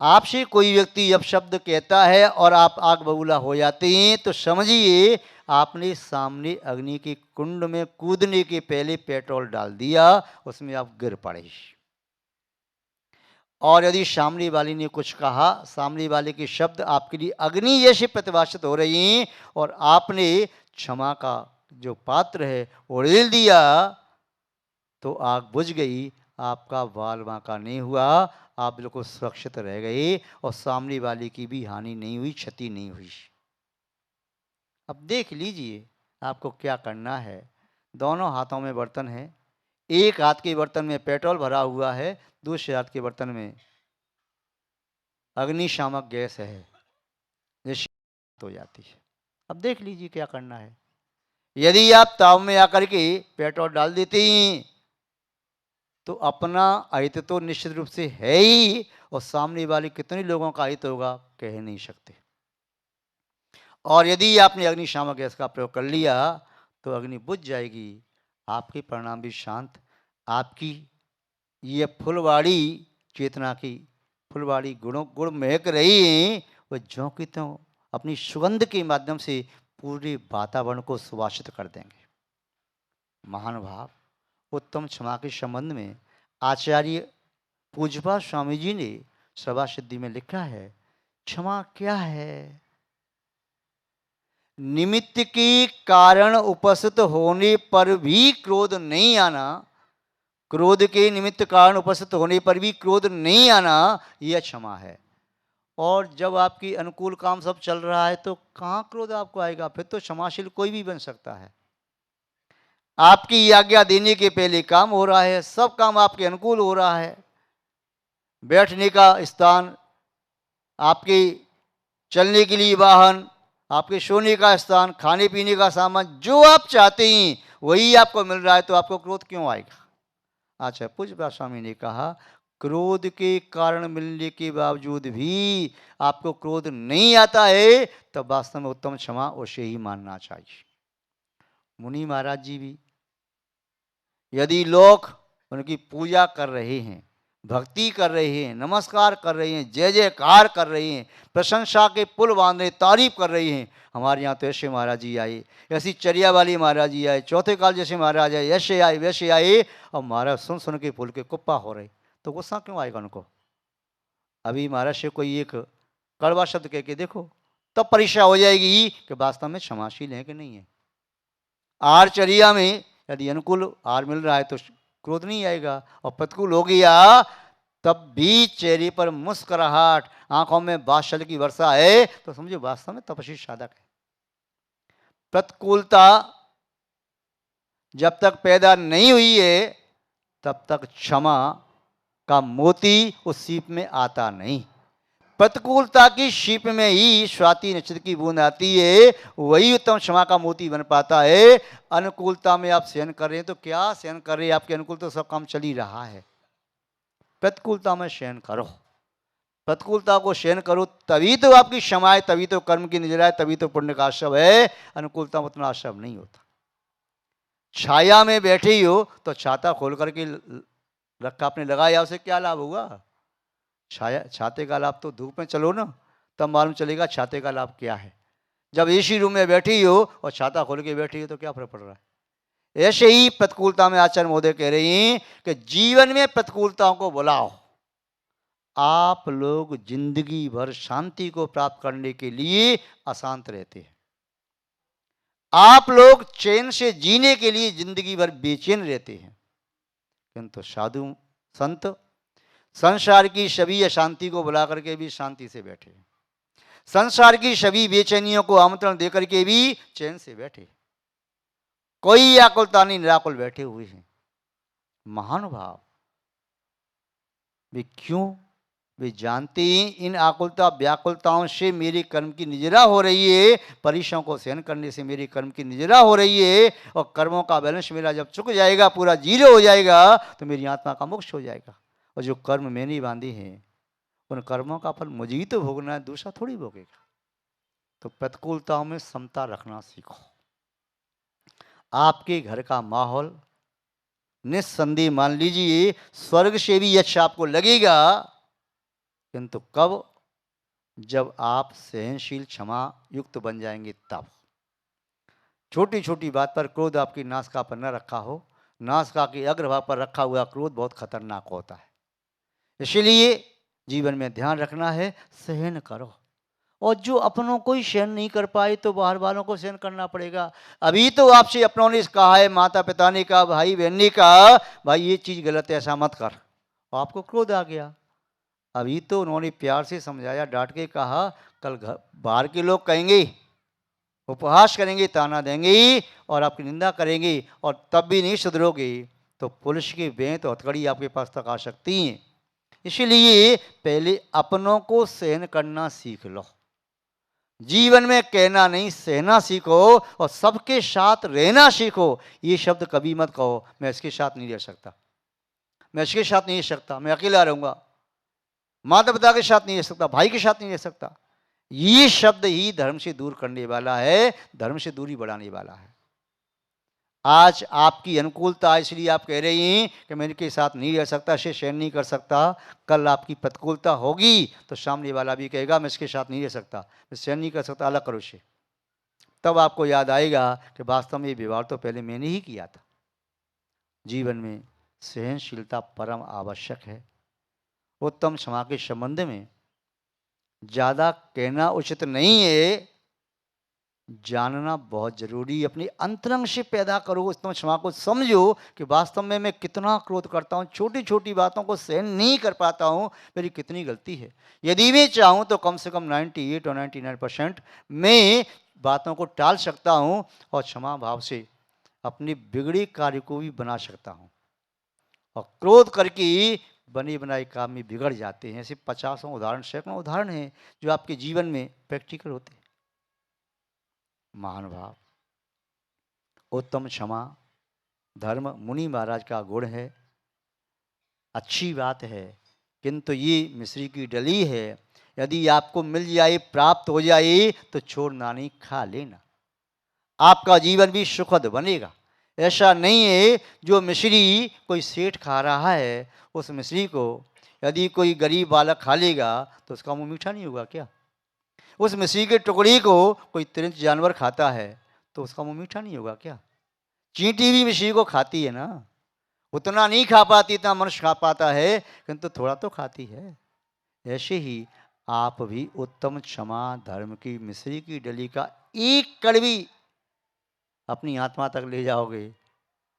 आपसे कोई व्यक्ति जब शब्द कहता है और आप आग बबूला हो जाते हैं तो समझिए आपने सामने अग्नि के कुंड में कूदने के पहले पेट्रोल डाल दिया, उसमें आप गिर पड़े। और यदि सामने वाले ने कुछ कहा, सामने वाले के शब्द आपके लिए अग्नि जैसे प्रतिभाषित हो रही हैं और आपने क्षमा का जो पात्र है उड़ेल दिया, तो आग बुझ गई, आपका बाल बांका नहीं हुआ, आप बिल्कुल सुरक्षित रह गए और सामने वाले की भी हानि नहीं हुई, क्षति नहीं हुई। अब देख लीजिए आपको क्या करना है। दोनों हाथों में बर्तन है, एक हाथ के बर्तन में पेट्रोल भरा हुआ है, दूसरे हाथ के बर्तन में अग्निशामक गैस है, जैसे हो जाती है। अब देख लीजिए क्या करना है। यदि आप ताव में आकर के पेट्रोल डाल देते हैं तो अपना अहित तो निश्चित रूप से है ही, और सामने वाले कितने लोगों का अहित होगा कह नहीं सकते। और यदि आपने अग्निशामक गैस का प्रयोग कर लिया तो अग्नि बुझ जाएगी, आपके परिणाम भी शांत, आपकी ये फुलवाड़ी चेतना की फुलवाड़ी गुण महक रही है, वह ज्यों की त्यों अपनी सुगंध के माध्यम से पूरे वातावरण को सुवासित कर देंगे। महानुभाव, उत्तम क्षमा के संबंध में आचार्य पूज्यपाद स्वामी जी ने सभा सिद्धि में लिखा है, क्षमा क्या है? निमित्त के कारण उपस्थित होने पर भी क्रोध नहीं आना, क्रोध के निमित्त कारण उपस्थित होने पर भी क्रोध नहीं आना, यह क्षमा है। और जब आपकी अनुकूल काम सब चल रहा है तो कहाँ क्रोध आपको आएगा? फिर तो क्षमाशील कोई भी बन सकता है। आपकी आज्ञा देने के पहले काम हो रहा है, सब काम आपके अनुकूल हो रहा है, बैठने का स्थान, आपके चलने के लिए वाहन, आपके सोने का स्थान, खाने पीने का सामान, जो आप चाहते हैं वही आपको मिल रहा है, तो आपको क्रोध क्यों आएगा? अच्छा, पूज्यपाद स्वामी ने कहा, क्रोध के कारण मिलने के बावजूद भी आपको क्रोध नहीं आता है, तब वास्तव में उत्तम क्षमा उसे ही मानना चाहिए। मुनि महाराज जी भी, यदि लोग उनकी पूजा कर रहे हैं, भक्ति कर रहे हैं, नमस्कार कर रहे हैं, जय जयकार कर रहे हैं, प्रशंसा के पुल बांध रहे, तारीफ कर रहे हैं, हमारे यहाँ तो ऐसे महाराज जी आए, ऐसी चर्या वाली महाराज जी आए, चौथे काल जैसे महाराज आए, ऐसे आए वैसे आए, और महाराज सुन सुन के फूल के कुप्पा हो रहे, तो गुस्सा क्यों आएगा उनको? अभी महाराज से कोई एक कड़वा शब्द कह के देखो, तब परीक्षा हो जाएगी कि वास्तव में क्षमाशील है कि नहीं है। आहारचर्या में यदि अनुकूल आहार मिल रहा है तो क्रोध नहीं आएगा, और प्रतिकूल हो गया तब भी चेहरे पर मुस्कुराहट, आंखों में वात्सल्य की वर्षा है, तो समझो वास्तव में तपस्वी साधक है। प्रतिकूलता जब तक पैदा नहीं हुई है तब तक क्षमा का मोती उस सीप में आता नहीं। प्रतिकूलता की सीप में ही स्वाति नक्षत्र की बूंद आती है, वही उत्तम क्षमा का मोती बन पाता है। अनुकूलता में आप शयन कर रहे हैं तो क्या शयन कर रहे हैं, आपके अनुकूल तो सब काम चल ही रहा है। प्रतिकूलता में शयन करो, प्रतिकूलता को शयन करो, तभी तो आपकी क्षमा है, तभी तो कर्म की निजरा है, तभी तो पुण्य का आश्रव है। अनुकूलता में उतना आश्रव नहीं होता। छाया में बैठे ही हो तो छाता खोल करके रखा आपने लगाया, उसे क्या लाभ हुआ? छाया छाते का लाभ तो धूप में चलो ना, तब मालूम चलेगा छाते का लाभ क्या है। जब एसी रूम में बैठी हो और छाता खोल के बैठी हो तो क्या फर्क पड़ रहा है? ऐसे ही प्रतिकूलता में आचार्य महोदय कह रहे हैं कि जीवन में प्रतिकूलताओं को बुलाओ। आप लोग जिंदगी भर शांति को प्राप्त करने के लिए अशांत रहते हैं, आप लोग चैन से जीने के लिए जिंदगी भर बेचैन रहते हैं, किंतु साधु संत संसार की सभी अशांति को बुला करके भी शांति से बैठे, संसार की सभी बेचैनियों को आमंत्रण देकर के भी चैन से बैठे, कोई आकुलता नहीं, निराकुल बैठे हुए हैं। महानुभाव, वे क्यों? वे जानते हैं इन आकुलता व्याकुलताओं से मेरे कर्म की निजरा हो रही है, परीक्षाओं को सहन करने से मेरे कर्म की निजरा हो रही है, और कर्मों का बैलेंस मेरा जब चुक जाएगा, पूरा जीरो हो जाएगा, तो मेरी आत्मा का मोक्ष हो जाएगा। और जो कर्म मैंने बांधे हैं उन कर्मों का फल मुझे ही तो भोगना है, दूसरा थोड़ी भोगेगा। तो प्रतिकूलताओं में समता रखना सीखो। आपके घर का माहौल निस्संदेह मान लीजिए स्वर्ग से भी अच्छा आपको लगेगा, किंतु कब? जब आप सहनशील क्षमा युक्त बन जाएंगे तब। छोटी छोटी बात पर क्रोध आपकी नासिका पर न रखा हो, नासिका के अग्रभाग पर रखा हुआ क्रोध बहुत खतरनाक होता है। इसलिए जीवन में ध्यान रखना है, सहन करो। और जो अपनों को ही सहन नहीं कर पाए तो बाहर वालों को सहन करना पड़ेगा। अभी तो आपसे अपनों ने कहा है, माता पिता ने कहा, भाई बहन ने कहा, भाई ये चीज़ गलत है, ऐसा मत कर, आपको क्रोध आ गया। अभी तो उन्होंने प्यार से समझाया, डांट के कहा, कल घर बाहर के लोग कहेंगे, उपहास करेंगे, ताना देंगे और आपकी निंदा करेंगे और तब भी नहीं सुधरोगे तो पुलिस की बेंत और हथकड़ी आपके पास तक आ सकती हैं। इसलिए पहले अपनों को सहन करना सीख लो। जीवन में कहना नहीं, सहना सीखो और सबके साथ रहना सीखो। ये शब्द कभी मत कहो, मैं इसके साथ नहीं रह सकता, मैं इसके साथ नहीं रह सकता, मैं अकेला रहूंगा, माता पिता के साथ नहीं रह सकता, भाई के साथ नहीं रह सकता। ये शब्द ही धर्म से दूर करने वाला है, धर्म से दूरी बढ़ाने वाला है। आज आपकी अनुकूलता है इसलिए आप कह रही हैं कि मैं इनके साथ नहीं रह सकता, इसे सहन नहीं कर सकता। कल आपकी प्रतिकूलता होगी तो सामने वाला भी कहेगा मैं इसके साथ नहीं रह सकता, मैं सहन नहीं कर सकता, अलग करो इसे। तब आपको याद आएगा कि वास्तव में ये व्यवहार तो पहले मैंने ही किया था। जीवन में सहनशीलता परम आवश्यक है। उत्तम क्षमा के संबंध में ज़्यादा कहना उचित नहीं है, जानना बहुत जरूरी है। अपनी अंतरंग से पैदा करो उत्तम क्षमा को, समझो कि वास्तव में मैं कितना क्रोध करता हूँ, छोटी छोटी बातों को सहन नहीं कर पाता हूँ, मेरी कितनी गलती है। यदि मैं चाहूँ तो कम से कम 98 और 99% मैं बातों को टाल सकता हूँ और क्षमा भाव से अपनी बिगड़ी कार्य को भी बना सकता हूँ। और क्रोध करके बने बनाए काम में बिगड़ जाते हैं। ऐसे 50 उदाहरण, सैकड़ों उदाहरण हैं जो आपके जीवन में प्रैक्टिकल होते हैं। महान भाव, उत्तम क्षमा धर्म मुनि महाराज का गुण है, अच्छी बात है, किंतु ये मिश्री की डली है। यदि आपको मिल जाए, प्राप्त हो जाए तो छोड़ना नहीं, खा लेना, आपका जीवन भी सुखद बनेगा। ऐसा नहीं है जो मिश्री कोई सेठ खा रहा है, उस मिश्री को यदि कोई गरीब बालक खा लेगा तो उसका मुंह मीठा नहीं होगा क्या? उस मिश्री के टुकड़ी को कोई तिरंज जानवर खाता है तो उसका मुंह मीठा नहीं होगा क्या? चींटी भी मिश्री को खाती है ना, उतना नहीं खा पाती इतना मनुष्य खा पाता है, किंतु थोड़ा तो खाती है। ऐसे ही आप भी उत्तम क्षमा धर्म की मिश्री की डली का एक कड़वी अपनी आत्मा तक ले जाओगे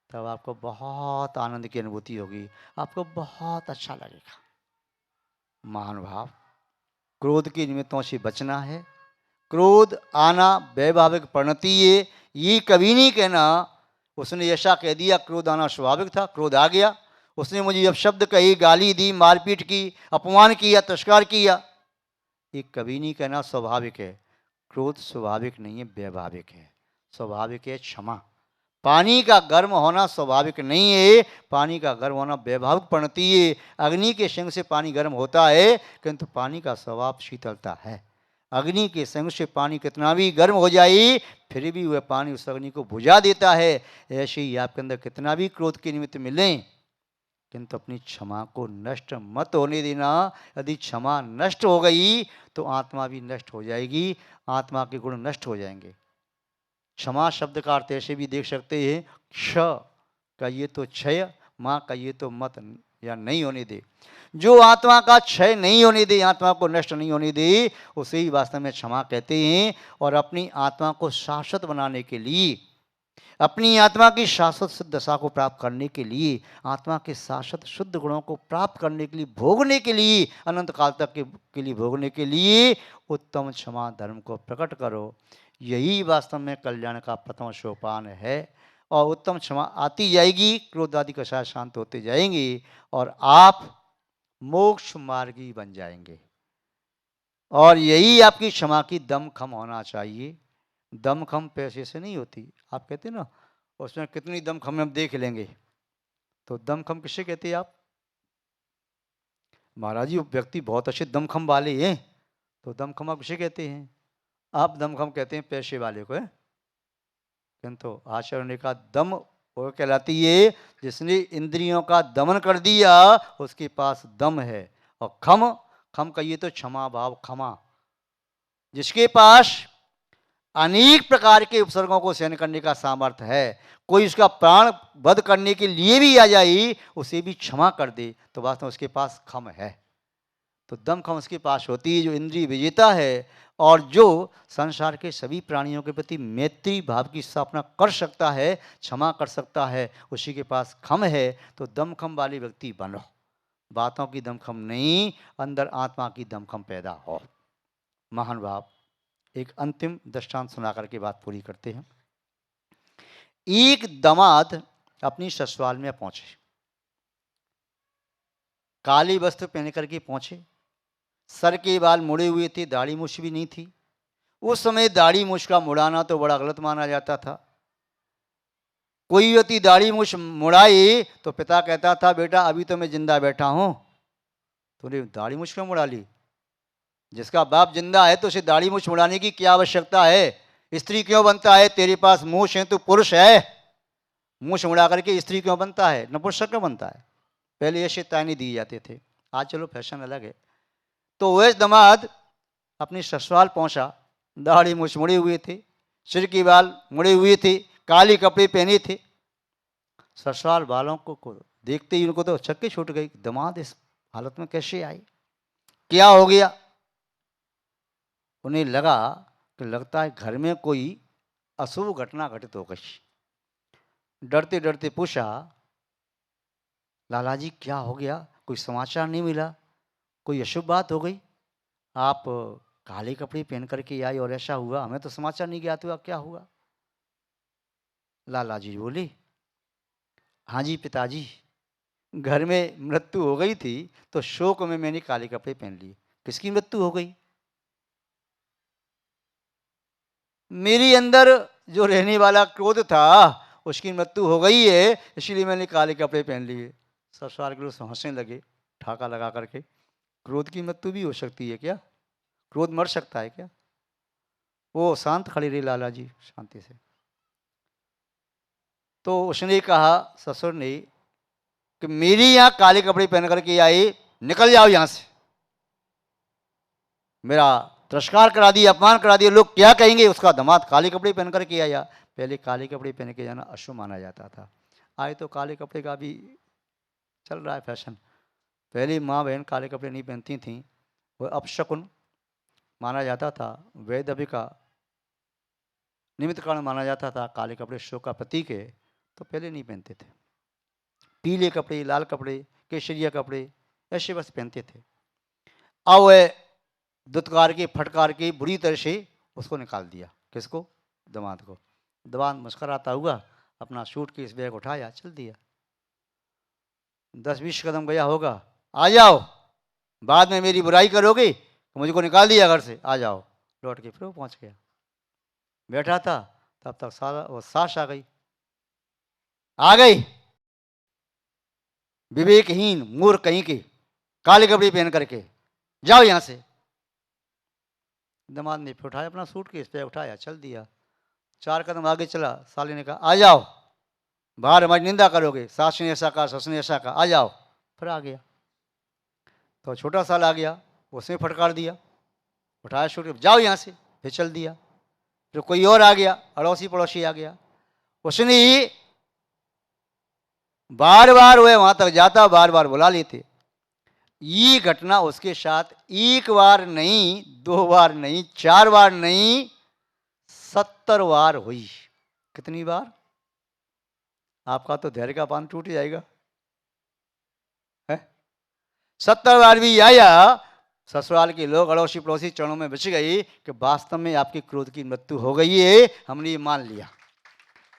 तब आपको बहुत आनंद की अनुभूति होगी, आपको बहुत अच्छा लगेगा। महान भाव, क्रोध के निमित्तों से बचना है। क्रोध आना वैभाविक परिणति है, ये कभी नहीं कहना उसने ऐसा कह दिया, क्रोध आना स्वाभाविक था, क्रोध आ गया, उसने मुझे जब शब्द कही, गाली दी, मारपीट की, अपमान किया, तिरस्कार किया, ये कभी नहीं कहना स्वाभाविक है। क्रोध स्वाभाविक नहीं है, वैभाविक है। स्वाभाविक है क्षमा। पानी का गर्म होना स्वाभाविक नहीं है, पानी का गर्म होना वैभाविक परिणति है। अग्नि के संग से पानी गर्म होता है, किंतु पानी का स्वभाव शीतलता है। अग्नि के संग से पानी कितना भी गर्म हो जाए फिर भी वह पानी उस अग्नि को बुझा देता है। ऐसे ही आपके अंदर कितना भी क्रोध के निमित्त मिले, किंतु अपनी क्षमा को नष्ट मत होने देना। यदि क्षमा नष्ट हो गई तो आत्मा भी नष्ट हो जाएगी, आत्मा के गुण नष्ट हो जाएंगे। क्षमा शब्द का अर्थ ऐसे भी देख सकते हैं, क्ष कहिए तो क्षय, माँ कहिए तो मत या नहीं होने दे। जो आत्मा का क्षय नहीं होने दे, आत्मा को नष्ट नहीं होने दे, उसे ही वास्तव में क्षमा कहते हैं। और अपनी आत्मा को शाश्वत बनाने के लिए, अपनी आत्मा की शाश्वत शुद्ध दशा को प्राप्त करने के लिए, आत्मा के शाश्वत शुद्ध गुणों को प्राप्त करने के लिए, भोगने के लिए, अनंत काल तक के लिए भोगने के लिए उत्तम क्षमा धर्म को प्रकट करो। यही वास्तव में कल्याण का प्रथम सोपान है। और उत्तम क्षमा आती जाएगी, क्रोध आदि कषाय शांत होते जाएंगे और आप मोक्ष मार्गी बन जाएंगे। और यही आपकी क्षमा की दमखम होना चाहिए। दमखम पैसे से नहीं होती। आप कहते ना उसमें कितनी दमखम हम देख लेंगे, तो दमखम किसे कहते हैं आप? महाराज जी व्यक्ति बहुत अच्छे दमखम वाले हैं, तो दमखम आप किसे कहते हैं? आप दमखम कहते हैं पैसे वाले को है। किंतु आचरण का दम वो कहलाती है जिसने इंद्रियों का दमन कर दिया, उसके पास दम है। और खम खम कहिए तो क्षमा भाव, क्षमा। जिसके पास अनेक प्रकार के उपसर्गों को सहन करने का सामर्थ्य है, कोई उसका प्राण वध करने के लिए भी आ जाए, उसे भी क्षमा कर दे, तो वास्तव में उसके पास खम है। तो दम खम उसके पास होती है, जो इंद्रिय विजेता है और जो संसार के सभी प्राणियों के प्रति मैत्री भाव की स्थापना कर सकता है, क्षमा कर सकता है, उसी के पास खम है। तो दमखम वाले व्यक्ति बनो, बातों की दमखम नहीं, अंदर आत्मा की दमखम पैदा हो। महान भाव, एक अंतिम दृष्टांत सुना करके बात पूरी करते हैं। एक दामाद अपनी ससुराल में पहुंचे, काली वस्त्र पहन करके पहुंचे, सर के बाल मुड़े हुए थे, दाढ़ी मूछ भी नहीं थी। उस समय दाढ़ी मूछ का मुड़ाना तो बड़ा गलत माना जाता था। कोई व्यक्ति दाढ़ी मूछ मुड़ाए तो पिता कहता था, बेटा अभी तो मैं जिंदा बैठा हूं, तूने दाढ़ी मूछ क्यों मुड़ा ली? जिसका बाप जिंदा है तो उसे दाढ़ी मूछ मुड़ाने की क्या आवश्यकता है? स्त्री क्यों बनता है? तेरे पास मूछ है तो पुरुष है, मूछ मुड़ा करके स्त्री क्यों बनता है, नपुंसक क्यों बनता है? पहले ऐसे ताने दिए जाते थे, आज चलो फैशन अलग है। तो वह दामाद अपनी ससुराल पहुंचा, दाढ़ी मूछ मुड़े हुए थे, सिर के बाल मुड़े हुए थे, काले कपड़े पहने थे। ससुराल वालों को देखते ही उनको तो छक्के छूट गई, दामाद इस हालत में कैसे आई, क्या हो गया? उन्हें लगा कि लगता है घर में कोई अशुभ घटना घटित हो गई। डरते डरते पूछा, लाला जी क्या हो गया, कोई समाचार नहीं मिला, कोई अशुभ बात हो गई? आप काले कपड़े पहन करके आई और ऐसा हुआ, हमें तो समाचार नहीं ज्ञात हुआ, क्या हुआ? लाला जी बोले, हाँ जी पिताजी, घर में मृत्यु हो गई थी तो शोक में मैंने काले कपड़े पहन लिए। किसकी मृत्यु हो गई? मेरी अंदर जो रहने वाला क्रोध था उसकी मृत्यु हो गई है, इसलिए मैंने काले कपड़े पहन लिए। ससुराल के लोग हंसने लगे ठाका लगा करके, क्रोध की मृत्यु भी हो सकती है क्या? क्रोध मर सकता है क्या? वो शांत खड़ी रही लाला जी शांति से। तो उसने कहा, ससुर ने, कि मेरी यहाँ काले कपड़े पहन करके आई, निकल जाओ यहाँ से, मेरा तिरस्कार करा दिया, अपमान करा दिया, लोग क्या कहेंगे, उसका दामाद काले कपड़े पहन करके आया। पहले काले कपड़े पहन के जाना अशुभ माना जाता था, आए तो काले कपड़े का भी चल रहा है फैशन। पहले माँ बहन काले कपड़े नहीं पहनती थीं, वो अपशकुन माना जाता था, वैधव्य का निमित्त कारण माना जाता था, काले कपड़े शोक का प्रतीक है, तो पहले नहीं पहनते थे। पीले कपड़े, लाल कपड़े, केसरिया कपड़े ऐसे बस पहनते थे। अब वह दुत्कार के फटकार के बुरी तरह से उसको निकाल दिया। किसको? दामाद को। दामाद मुस्कुराता हुआ अपना सूटकेस बैग उठाया, चल दिया। 10-20 कदम गया होगा, आ जाओ, बाद में मेरी बुराई करोगे तो मुझको निकाल दिया घर से, आ जाओ। लौट के फिर वो पहुंच गया, बैठा था, तब तक सारा वो सास आ गई, विवेकहीन मूर्ख कहीं के, काले कपड़े पहन करके, जाओ यहां से। दामाद ने फिर उठाया अपना सूटकेस पे, उठाया, चल दिया। 4 कदम आगे चला, साले ने कहा, आ जाओ, बाहर हमारी निंदा करोगे, सास ने ऐसा कहा, सस ने ऐसा कहा, आ जाओ। फिर आ गया, तो छोटा साल आ गया, उसने फटकार दिया, उठाया सूटकेस, जाओ यहाँ से, फिर चल दिया। फिर कोई और आ गया, अड़ोसी पड़ोसी आ गया, उसने बार बार वह वहां तक जाता, बार बार बुला लेते। ये घटना उसके साथ 1 बार नहीं, 2 बार नहीं, 4 बार नहीं, 70 बार हुई। कितनी बार? आपका तो धैर्य का बांध टूट जाएगा। 70 बार भी आया। ससुराल के लोग, अड़ोसी पड़ोसी चरणों में बच गई कि वास्तव में आपकी क्रोध की मृत्यु हो गई है, हमने ये मान लिया।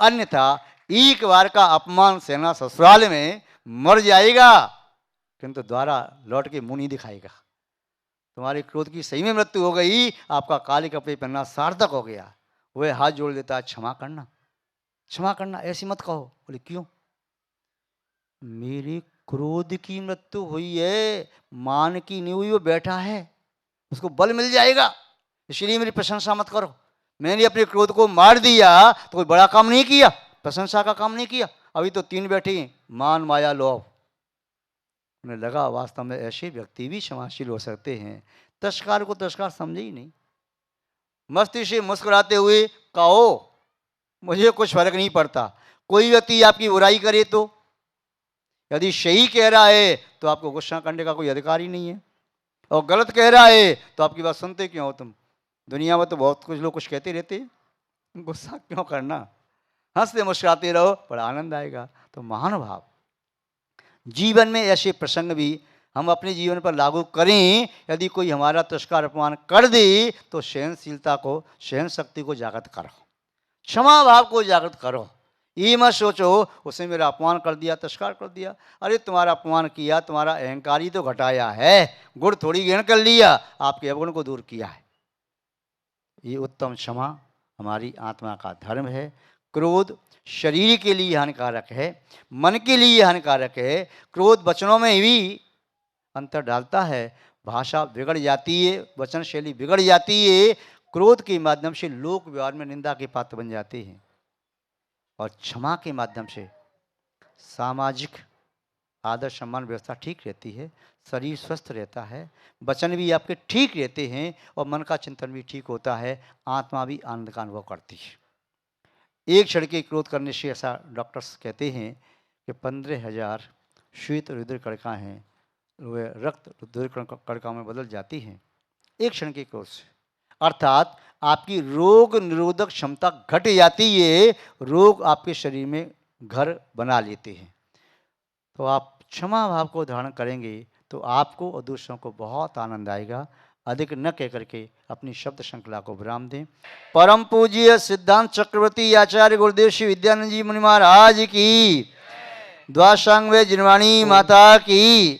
अन्यथा 1 बार का अपमान सहना ससुराल में, मर जाएगा किंतु द्वारा लौट के मुंह नहीं दिखाएगा। तुम्हारी क्रोध की सही में मृत्यु हो गई, आपका काले कपड़े पहनना सार्थक हो गया। वह हाथ जोड़ देता, क्षमा करना, क्षमा करना, ऐसी मत कहो। बोले क्यों? मेरे क्रोध की मृत्यु हुई है, मान की नहीं हुई, वो बैठा है, उसको बल मिल जाएगा, इसलिए मेरी प्रशंसा मत करो। मैंने अपने क्रोध को मार दिया तो कोई बड़ा काम नहीं किया, प्रशंसा का काम नहीं किया। अभी तो 3 बैठे हैं, मान माया लोभ, उन्हें लगा वास्तव में ऐसे व्यक्ति भी क्षमाशील हो सकते हैं। तस्कार को तस्कार समझे ही नहीं, मस्ती से मुस्कुराते हुए कहो मुझे कुछ फर्क नहीं पड़ता। कोई व्यक्ति आपकी बुराई करे तो यदि सही कह रहा है तो आपको गुस्सा करने का कोई अधिकार ही नहीं है, और गलत कह रहा है तो आपकी बात सुनते क्यों हो तुम? दुनिया में तो बहुत कुछ लोग कुछ कहते रहते हैं, गुस्सा क्यों करना? हंसते मुस्कुराते रहो, बड़ा आनंद आएगा। तो महानुभाव, जीवन में ऐसे प्रसंग भी हम अपने जीवन पर लागू करें। यदि कोई हमारा तिरस्कार अपमान कर दे तो सहनशीलता को, सहन शक्ति को जागृत करो, क्षमा भाव को जागृत करो। ये मत सोचो उसने मेरा अपमान कर दिया, तिरस्कार कर दिया। अरे तुम्हारा अपमान किया, तुम्हारा अहंकार ही तो घटाया है, गुण थोड़ी ग्रहण कर लिया, आपके अवगुण को दूर किया है। ये उत्तम क्षमा हमारी आत्मा का धर्म है। क्रोध शरीर के लिए हानिकारक है, मन के लिए हानिकारक है। क्रोध वचनों में भी अंतर डालता है, भाषा बिगड़ जाती है, वचन शैली बिगड़ जाती है। क्रोध के माध्यम से लोक व्यवहार में निंदा के पात्र बन जाते हैं, और क्षमा के माध्यम से सामाजिक आदर सम्मान व्यवस्था ठीक रहती है, शरीर स्वस्थ रहता है, वचन भी आपके ठीक रहते हैं, और मन का चिंतन भी ठीक होता है, आत्मा भी आनंद का अनुभव करती है। एक क्षण के क्रोध करने से, ऐसा डॉक्टर्स कहते हैं कि 15,000 श्वेत रुधिर कणिकाएं हैं, वे रक्त रुधिर कणिकाओं में बदल जाती हैं एक क्षण के क्रोध से। अर्थात आपकी रोग निरोधक क्षमता घट जाती है, रोग आपके शरीर में घर बना लेते हैं। तो आप क्षमा भाव को धारण करेंगे तो आपको और दूसरों को बहुत आनंद आएगा। अधिक न कह करके अपनी शब्द श्रृंखला को विराम दें। परम पूज्य सिद्धांत चक्रवर्ती आचार्य गुरुदेव श्री विद्यानंद जी मुनि महाराज की, द्वासांग वे जिनवाणी माता की।